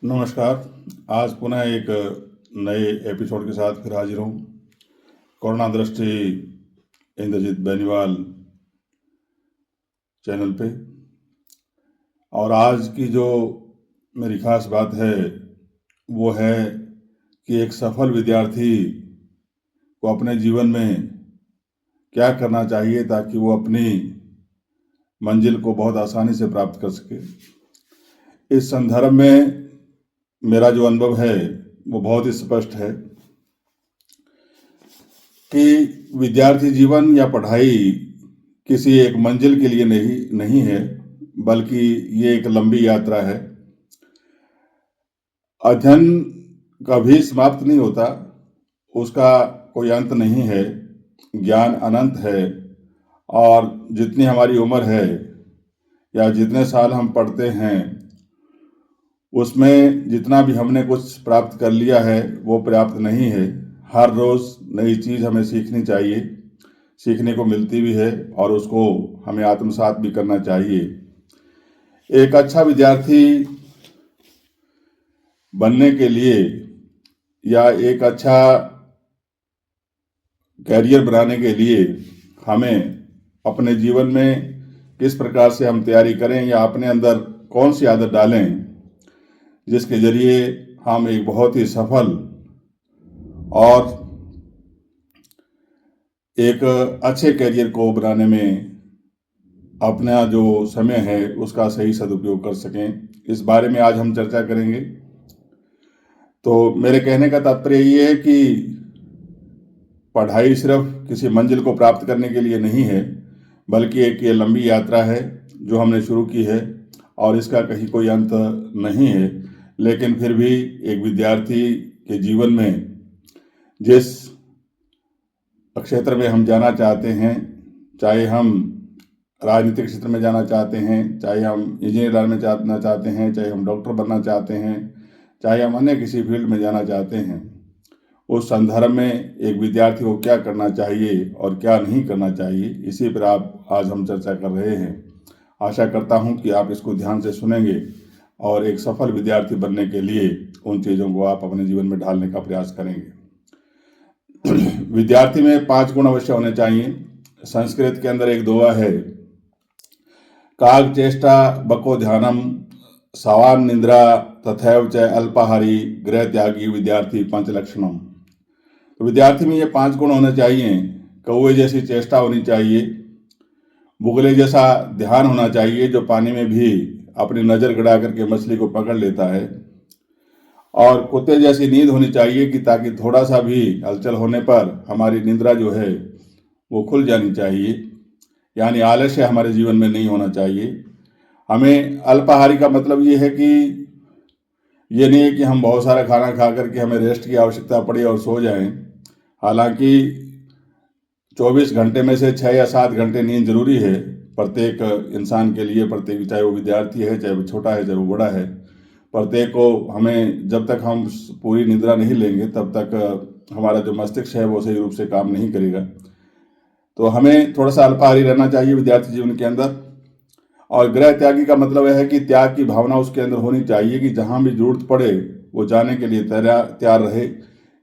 नमस्कार। आज पुनः एक नए एपिसोड के साथ फिर हाजिर हूँ। करुणा दृष्टि इंद्रजीत बेनीवाल चैनल पे। और आज की जो मेरी खास बात है वो है कि एक सफल विद्यार्थी को अपने जीवन में क्या करना चाहिए ताकि वो अपनी मंजिल को बहुत आसानी से प्राप्त कर सके। इस संदर्भ में मेरा जो अनुभव है वो बहुत ही स्पष्ट है कि विद्यार्थी जीवन या पढ़ाई किसी एक मंजिल के लिए नहीं है, बल्कि ये एक लंबी यात्रा है। अध्ययन कभी समाप्त नहीं होता, उसका कोई अंत नहीं है। ज्ञान अनंत है और जितनी हमारी उम्र है या जितने साल हम पढ़ते हैं उसमें जितना भी हमने कुछ प्राप्त कर लिया है वो पर्याप्त नहीं है। हर रोज़ नई चीज़ हमें सीखनी चाहिए, सीखने को मिलती भी है और उसको हमें आत्मसात भी करना चाहिए। एक अच्छा विद्यार्थी बनने के लिए या एक अच्छा कैरियर बनाने के लिए हमें अपने जीवन में किस प्रकार से हम तैयारी करें या अपने अंदर कौन सी आदत डालें जिसके जरिए हम एक बहुत ही सफल और एक अच्छे करियर को बनाने में अपना जो समय है उसका सही सदुपयोग कर सकें। इस बारे में आज हम चर्चा करेंगे। तो मेरे कहने का तात्पर्य ये है कि पढ़ाई सिर्फ किसी मंजिल को प्राप्त करने के लिए नहीं है, बल्कि एक ये लंबी यात्रा है जो हमने शुरू की है और इसका कहीं कोई अंत नहीं है। लेकिन फिर भी एक विद्यार्थी के जीवन में जिस क्षेत्र में हम जाना चाहते हैं, चाहे हम राजनीतिक क्षेत्र में जाना चाहते हैं, चाहे हम इंजीनियर में जाना चाहते हैं, चाहे हम डॉक्टर बनना चाहते हैं, चाहे हम अन्य किसी फील्ड में जाना चाहते हैं, उस संदर्भ में एक विद्यार्थी को क्या करना चाहिए और क्या नहीं करना चाहिए, इसी पर आज हम चर्चा कर रहे हैं। आशा करता हूं कि आप इसको ध्यान से सुनेंगे और एक सफल विद्यार्थी बनने के लिए उन चीज़ों को आप अपने जीवन में ढालने का प्रयास करेंगे। विद्यार्थी में 5 गुण अवश्य होने चाहिए। संस्कृत के अंदर एक दोहा है, काग चेष्टा बको ध्यानम सवान निद्रा तथैव च अल्पाहारी गृह त्यागी विद्यार्थी 5 लक्षणम। तो विद्यार्थी में ये 5 गुण होने चाहिए। कौवे जैसी चेष्टा होनी चाहिए, बुगले जैसा ध्यान होना चाहिए जो पानी में भी अपनी नज़र गड़ा करके मछली को पकड़ लेता है, और कुत्ते जैसी नींद होनी चाहिए कि ताकि थोड़ा सा भी हलचल होने पर हमारी निद्रा जो है वो खुल जानी चाहिए, यानी आलस्य हमारे जीवन में नहीं होना चाहिए। हमें अल्पाहारी का मतलब ये है कि ये नहीं है कि हम बहुत सारा खाना खा करके हमें रेस्ट की आवश्यकता पड़े और सो जाएं। हालांकि 24 घंटे में से 6 या 7 घंटे नींद जरूरी है प्रत्येक इंसान के लिए, प्रत्येक, चाहे वो विद्यार्थी है, चाहे वो छोटा है, चाहे वो बड़ा है, प्रत्येक को हमें, जब तक हम पूरी निद्रा नहीं लेंगे तब तक हमारा जो मस्तिष्क है वो सही रूप से काम नहीं करेगा। तो हमें थोड़ा सा अल्पाहारी रहना चाहिए विद्यार्थी जीवन के अंदर। और गृह त्यागी का मतलब है कि त्याग की भावना उसके अंदर होनी चाहिए कि जहाँ भी जरूरत पड़े वो जाने के लिए तैयार रहे।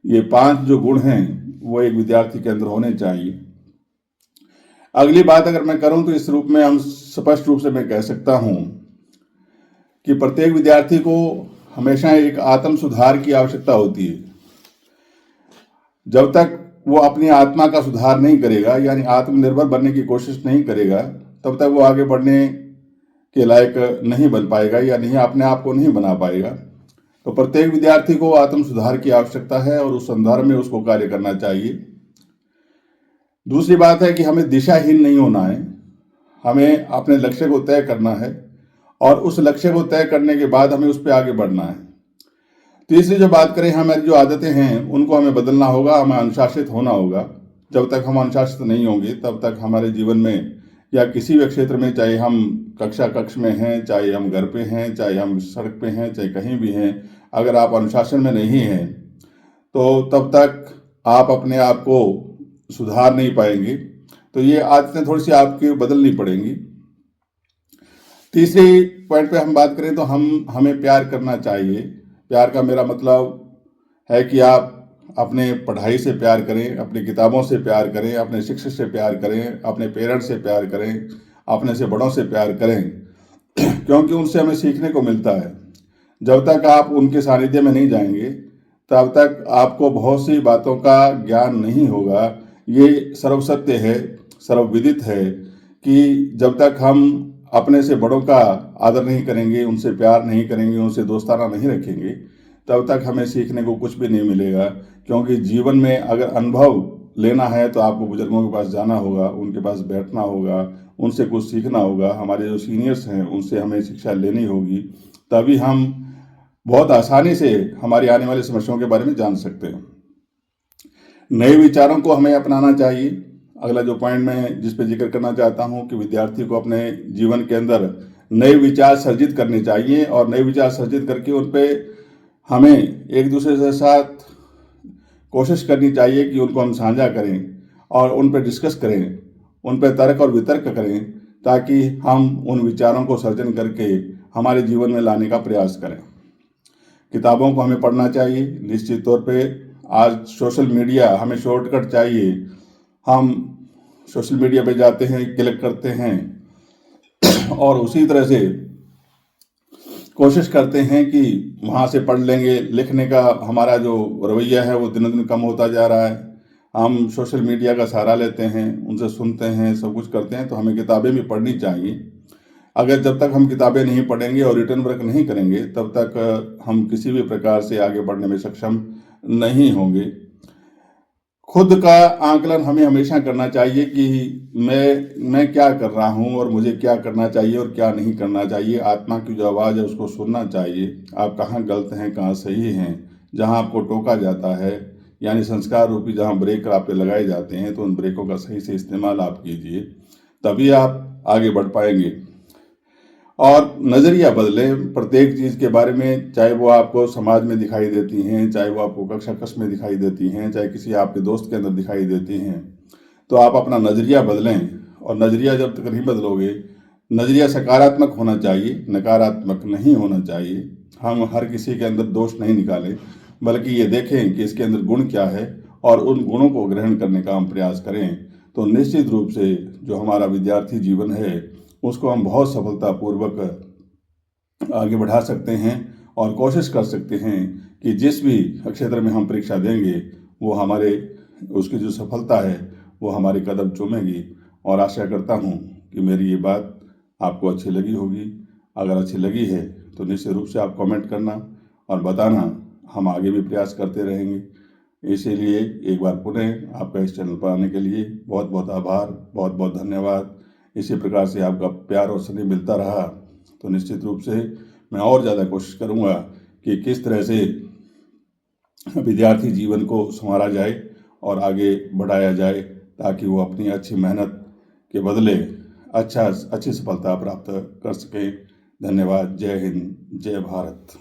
ये 5 जो गुण हैं वो एक विद्यार्थी के अंदर होने चाहिए। अगली बात अगर मैं करूं तो इस रूप में हम स्पष्ट रूप से मैं कह सकता हूं कि प्रत्येक विद्यार्थी को हमेशा एक आत्म सुधार की आवश्यकता होती है। जब तक वो अपनी आत्मा का सुधार नहीं करेगा, यानी आत्मनिर्भर बनने की कोशिश नहीं करेगा, तब तक वो आगे बढ़ने के लायक नहीं बन पाएगा या नहीं, अपने आप को नहीं बना पाएगा। तो प्रत्येक विद्यार्थी को आत्म सुधार की आवश्यकता है और उस संदर्भ में उसको कार्य करना चाहिए। दूसरी बात है कि हमें दिशाहीन नहीं होना है, हमें अपने लक्ष्य को तय करना है और उस लक्ष्य को तय करने के बाद हमें उस पर आगे बढ़ना है। तीसरी जो बात करें, हमारी जो आदतें हैं उनको हमें बदलना होगा, हमें अनुशासित होना होगा। जब तक हम अनुशासित नहीं होंगे तब तक हमारे जीवन में या किसी भी क्षेत्र में, चाहे हम कक्ष में हैं, चाहे हम घर पे हैं, चाहे हम सड़क पे हैं, चाहे कहीं भी हैं, अगर आप अनुशासन में नहीं हैं तो तब तक आप अपने आप को सुधार नहीं पाएंगे। तो ये आदतें थोड़ी सी आपकी बदलनी पड़ेंगी। तीसरी पॉइंट पे हम बात करें तो हमें प्यार करना चाहिए। प्यार का मेरा मतलब है कि आप अपने पढ़ाई से प्यार करें, अपनी किताबों से प्यार करें, अपने शिक्षक से प्यार करें, अपने पेरेंट्स से प्यार करें, अपने से बड़ों से प्यार करें, क्योंकि उनसे हमें सीखने को मिलता है। जब तक आप उनके सानिध्य में नहीं जाएंगे तब तक आपको बहुत सी बातों का ज्ञान नहीं होगा। ये सर्वसत्य है, सर्वविदित है कि जब तक हम अपने से बड़ों का आदर नहीं करेंगे, उनसे प्यार नहीं करेंगे, उनसे दोस्ताना नहीं रखेंगे, तब तक हमें सीखने को कुछ भी नहीं मिलेगा। क्योंकि जीवन में अगर अनुभव लेना है तो आपको बुजुर्गों के पास जाना होगा, उनके पास बैठना होगा, उनसे कुछ सीखना होगा। हमारे जो सीनियर्स हैं उनसे हमें शिक्षा लेनी होगी, तभी हम बहुत आसानी से हमारी आने वाली समस्याओं के बारे में जान सकते हैं। नए विचारों को हमें अपनाना चाहिए। अगला जो पॉइंट मैं जिस पे जिक्र करना चाहता हूं कि विद्यार्थी को अपने जीवन के अंदर नए विचार सर्जित करने चाहिए, और नए विचार सर्जित करके उन पे हमें एक दूसरे के साथ कोशिश करनी चाहिए कि उनको हम साझा करें और उन पर डिस्कस करें, उन पर तर्क और वितर्क करें, ताकि हम उन विचारों को सर्जन करके हमारे जीवन में लाने का प्रयास करें। किताबों को हमें पढ़ना चाहिए निश्चित तौर पे। आज सोशल मीडिया हमें शॉर्टकट चाहिए, हम सोशल मीडिया पे जाते हैं, क्लिक करते हैं और उसी तरह से कोशिश करते हैं कि वहाँ से पढ़ लेंगे। लिखने का हमारा जो रवैया है वो दिन दिन कम होता जा रहा है। हम सोशल मीडिया का सहारा लेते हैं, उनसे सुनते हैं, सब कुछ करते हैं। तो हमें किताबें भी पढ़नी चाहिए। अगर जब तक हम किताबें नहीं पढ़ेंगे और रिटर्न वर्क नहीं करेंगे तब तक हम किसी भी प्रकार से आगे बढ़ने में सक्षम नहीं होंगे। खुद का आकलन हमें हमेशा करना चाहिए कि मैं क्या कर रहा हूँ और मुझे क्या करना चाहिए और क्या नहीं करना चाहिए। आत्मा की जो आवाज़ है उसको सुनना चाहिए। आप कहाँ गलत हैं, कहाँ सही हैं। जहाँ आपको टोका जाता है, यानी संस्कार रूपी जहाँ ब्रेक आप पे लगाए जाते हैं, तो उन ब्रेकों का सही से इस्तेमाल आप कीजिए, तभी आप आगे बढ़ पाएंगे। और नज़रिया बदलें प्रत्येक चीज़ के बारे में, चाहे वो आपको समाज में दिखाई देती हैं, चाहे वो आपको कक्षा कक्ष में दिखाई देती हैं, चाहे किसी आपके दोस्त के अंदर दिखाई देती हैं। तो आप अपना नज़रिया बदलें, और नज़रिया जब तक नहीं बदलोगे, नज़रिया सकारात्मक होना चाहिए, नकारात्मक नहीं होना चाहिए। हम हर किसी के अंदर दोष नहीं निकालें, बल्कि ये देखें कि इसके अंदर गुण क्या है और उन गुणों को ग्रहण करने का हम प्रयास करें। तो निश्चित रूप से जो हमारा विद्यार्थी जीवन है उसको हम बहुत सफलतापूर्वक आगे बढ़ा सकते हैं और कोशिश कर सकते हैं कि जिस भी क्षेत्र में हम परीक्षा देंगे वो हमारे उसकी जो सफलता है वो हमारे कदम चूमेगी। और आशा करता हूँ कि मेरी ये बात आपको अच्छी लगी होगी। अगर अच्छी लगी है तो निश्चित रूप से आप कमेंट करना और बताना, हम आगे भी प्रयास करते रहेंगे। इसीलिए एक बार पुनः आपका इस चैनल पर आने के लिए बहुत बहुत आभार, बहुत बहुत धन्यवाद। इसी प्रकार से आपका प्यार और स्नेह मिलता रहा तो निश्चित रूप से मैं और ज़्यादा कोशिश करूँगा कि किस तरह से विद्यार्थी जीवन को संवारा जाए और आगे बढ़ाया जाए, ताकि वो अपनी अच्छी मेहनत के बदले अच्छी सफलता प्राप्त कर सकें। धन्यवाद। जय हिंद, जय भारत।